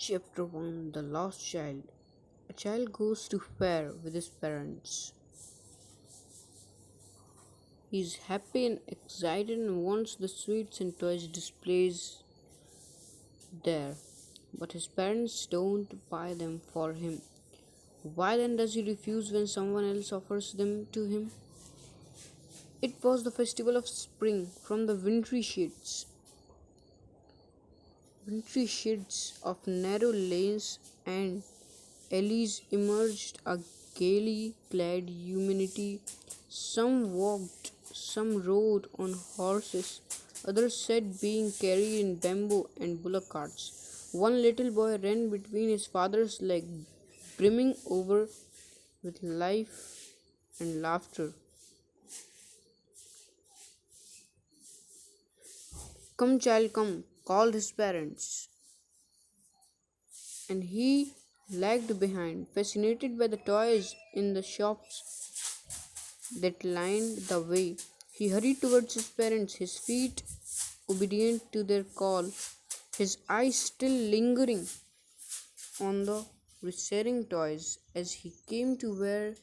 Chapter 1, The Lost Child. A child goes to fair with his parents. He is happy and excited and wants the sweets and toys displays there, but his parents don't buy them for him. Why then does he refuse when someone else offers them to him? It was the festival of spring. From the wintry shades of narrow lanes and alleys emerged a gaily clad humanity. Some walked, some rode on horses, others sat being carried in bamboo and bullock carts. One little boy ran between his father's legs, brimming over with life and laughter. "Come, child, come," called his parents, and he lagged behind, fascinated by the toys in the shops that lined the way. He hurried towards his parents, his feet obedient to their call, his eyes still lingering on the receding toys as he came to where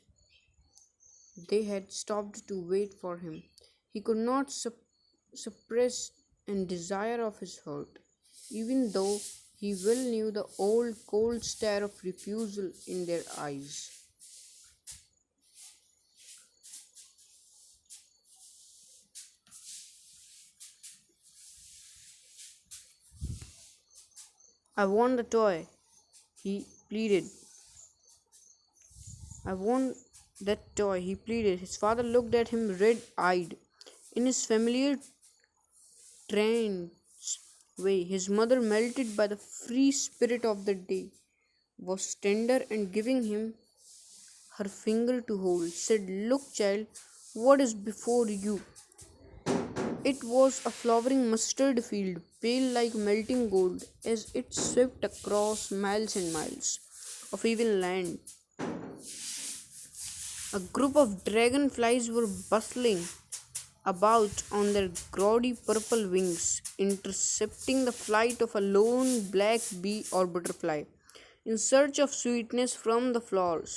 they had stopped to wait for him. He could not suppress a desire of his heart, even though he well knew the old cold stare of refusal in their eyes. "I want the toy," he pleaded. "I want that toy," he pleaded. His father looked at him red eyed. In his familiar trance way, his mother, melted by the free spirit of the day, was tender and giving him her finger to hold, said, "Look, child, what is before you?" It was a flowering mustard field, pale like melting gold, as it swept across miles and miles of even land. A group of dragonflies were bustling about on their gaudy purple wings, intercepting the flight of a lone black bee or butterfly in search of sweetness from the flowers.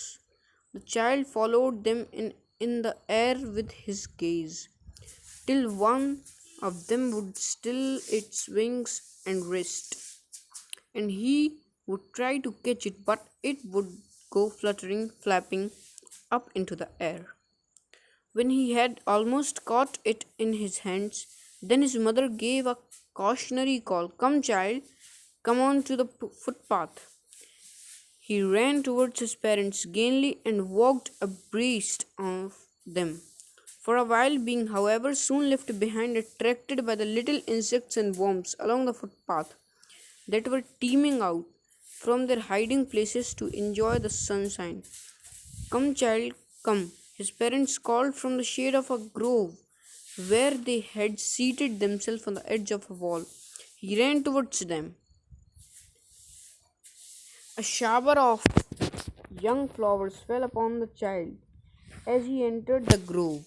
The child followed them in the air with his gaze, till one of them would still its wings and rest, and he would try to catch it, but it would go fluttering, flapping up into the air. When he had almost caught it in his hands, then his mother gave a cautionary call. "Come, child, come on to the footpath." He ran towards his parents gaily and walked abreast of them. For a while, being, however, soon left behind, attracted by the little insects and worms along the footpath that were teeming out from their hiding places to enjoy the sunshine. "Come, child, come," his parents called from the shade of a grove where they had seated themselves on the edge of a wall. He ran towards them. A shower of young flowers fell upon the child as he entered the grove,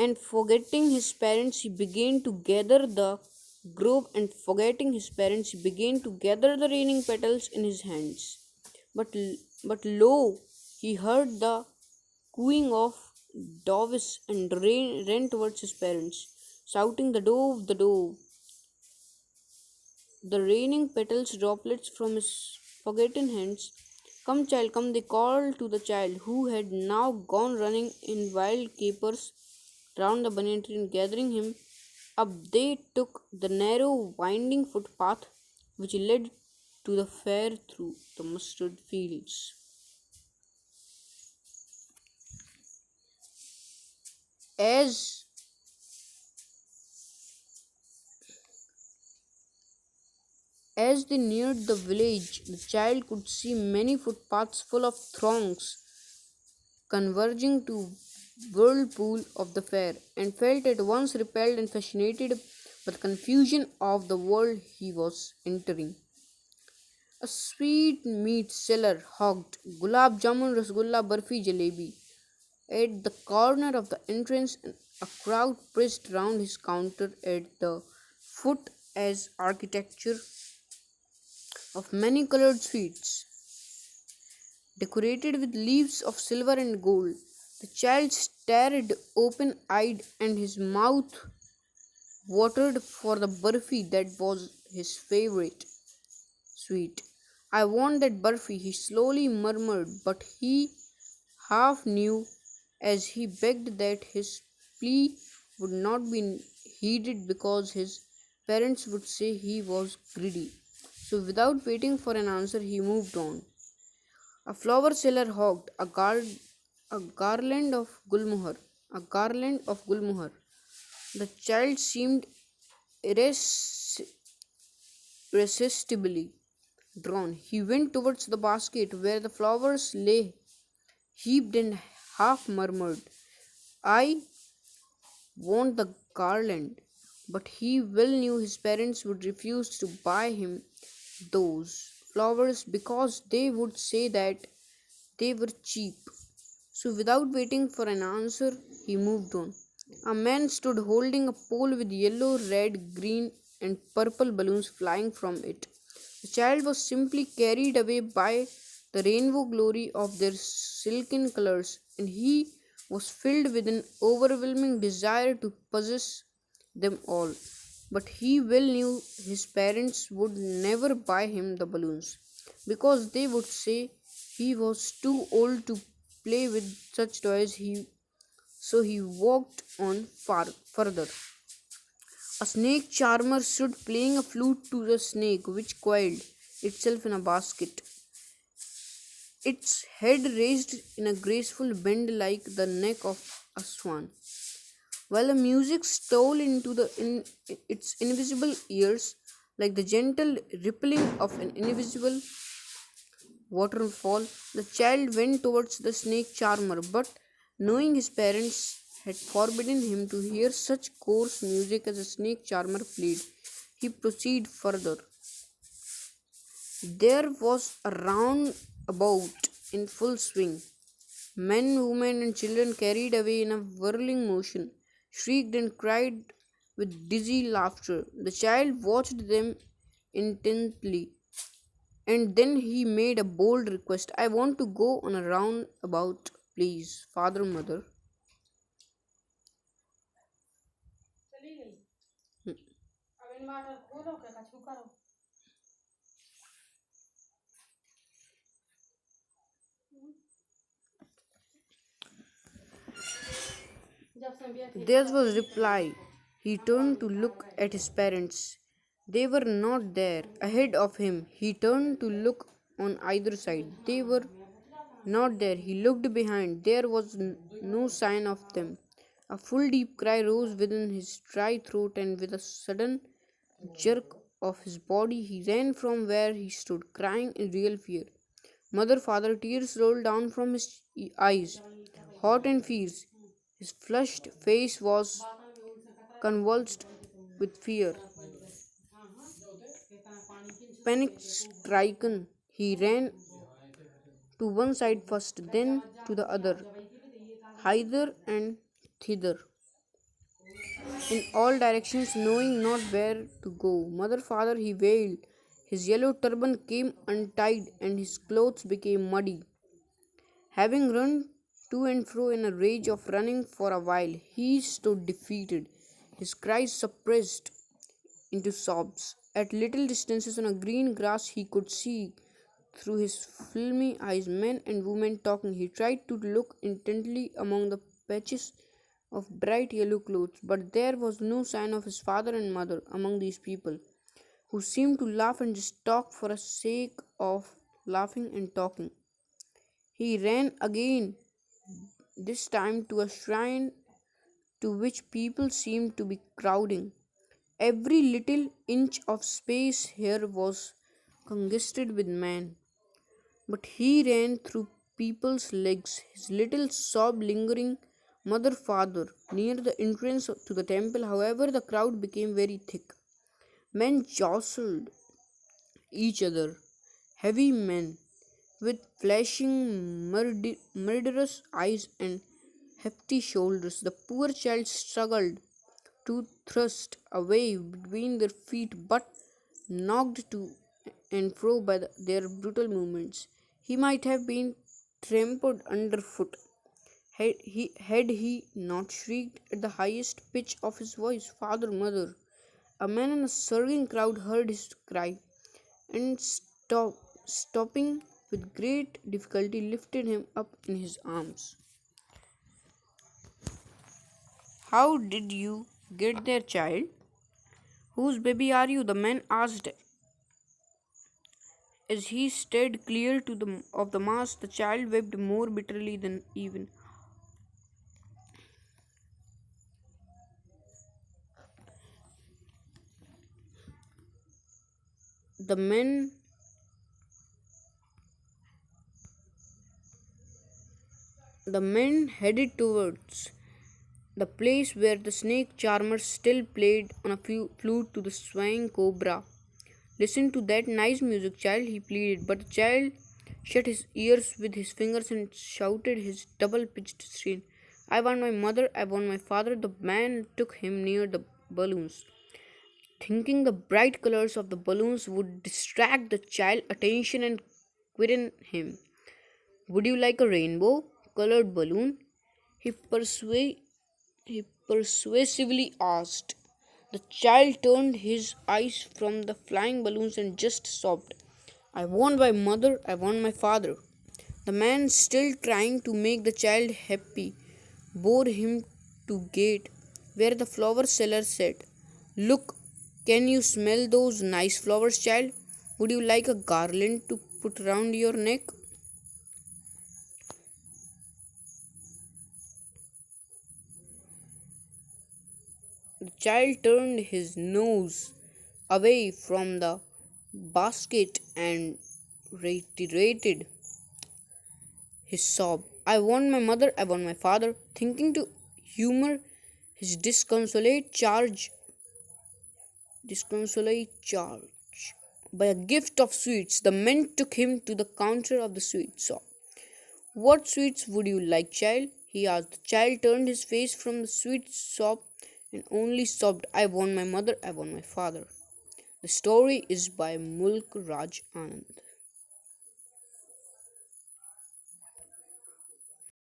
and forgetting his parents, he began to gather the the raining petals in his hands. But lo, he heard the cooing of doves and ran towards his parents, shouting, "The dove, the dove!" The raining petals droplets from his forgotten hands. "Come, child, come," they called to the child, who had now gone running in wild capers round the banyan tree, and gathering him up, they took the narrow, winding footpath which led to the fair through the mustard fields. As As they neared the village, the child could see many footpaths full of throngs converging to whirlpool of the fair, and felt at once repelled and fascinated by the confusion of the world he was entering. A sweet meat seller hawked gulab jamun, rasgulla, barfi, jalebi at the corner of the entrance, and a crowd pressed round his counter at the foot as architecture of many colored sweets, decorated with leaves of silver and gold. The child stared open eyed, and his mouth watered for the burfi that was his favorite sweet. I want that burfi, he slowly murmured, but he half knew as he begged that his plea would not be heeded because his parents would say he was greedy. So, without waiting for an answer, he moved on. A flower seller hawked a garland of gulmohar. A garland of gulmohar. The child seemed irresistibly drawn. He went towards the basket where the flowers lay heaped and half murmured, I want the garland. But he well knew his parents would refuse to buy him those flowers because they would say that they were cheap. So, without waiting for an answer, he moved on. A man stood holding a pole with yellow, red, green, and purple balloons flying from it. The child was simply carried away by the rainbow glory of their silken colors, and he was filled with an overwhelming desire to possess them all. But he well knew his parents would never buy him the balloons because they would say he was too old to play with such toys. So he walked on further. A snake charmer stood playing a flute to the snake, which coiled itself in a basket, its head raised in a graceful bend like the neck of a swan. While the music stole into its invisible ears, like the gentle rippling of an invisible waterfall, the child went towards the snake charmer, but knowing his parents had forbidden him to hear such coarse music as the snake charmer played, he proceeded further. There was a roundabout in full swing. Men, women, and children carried away in a whirling motion, shrieked and cried with dizzy laughter. The child watched them intently, and then he made a bold request. I want to go on a roundabout, please, father, mother. There was reply. He turned to look at his parents. They were not there. Ahead of him, he turned to look on either side. They were not there. He looked behind. There was no sign of them. A full deep cry rose within his dry throat, and with a sudden jerk of his body, he ran from where he stood, crying in real fear. Mother, father, tears rolled down from his eyes, hot and fierce. His flushed face was convulsed with fear. Panic stricken, he ran to one side first, then to the other, hither and thither, in all directions, knowing not where to go. Mother, father, he wailed. His yellow turban came untied, and his clothes became muddy. Having run to and fro in a rage of running for a while, he stood defeated, his cries suppressed into sobs. At little distances on a green grass, he could see through his filmy eyes men and women talking. He tried to look intently among the patches of bright yellow clothes, but there was no sign of his father and mother among these people, who seemed to laugh and just talk for the sake of laughing and talking. He ran again, this time to a shrine to which people seemed to be crowding. Every little inch of space here was congested with men, but he ran through people's legs, his little sob lingering. Mother, father, near the entrance to the temple, however, the crowd became very thick. Men jostled each other, heavy men with flashing, murderous eyes and hefty shoulders. The poor child struggled to thrust away between their feet, but knocked to and fro by their brutal movements. He might have been trampled underfoot had he not shrieked at the highest pitch of his voice, "Father, mother!" A man in a surging crowd heard his cry and stopping with great difficulty, lifted him up in his arms. "How did you get there, child? Whose baby are you?" the man asked. As he stared clear of the mass, the child wept more bitterly than even. The men the men headed towards the place where the snake charmer still played on a flute to the swaying cobra. "Listen to that nice music, child," he pleaded, but the child shut his ears with his fingers and shouted his double pitched scream. "I want my mother, I want my father." The man took him near the balloons, thinking the bright colors of the balloons would distract the child's attention and quieten him. "Would you like a rainbow colored balloon?" he persuaded he persuasively asked. The child turned his eyes from the flying balloons and just sobbed. "I want my mother, I want my father." The man, still trying to make the child happy, bore him to gate where the flower seller said, "Look, can you smell those nice flowers, child? Would you like a garland to put round your neck?" The child turned his nose away from the basket and reiterated his sob. "I want my mother, I want my father." Thinking to humor his disconsolate charge by a gift of sweets, the men took him to the counter of the sweet shop. "What sweets would you like, child?" he asked. The child turned his face from the sweet shop and only sobbed, "I want my mother, I want my father." The story is by Mulk Raj Anand.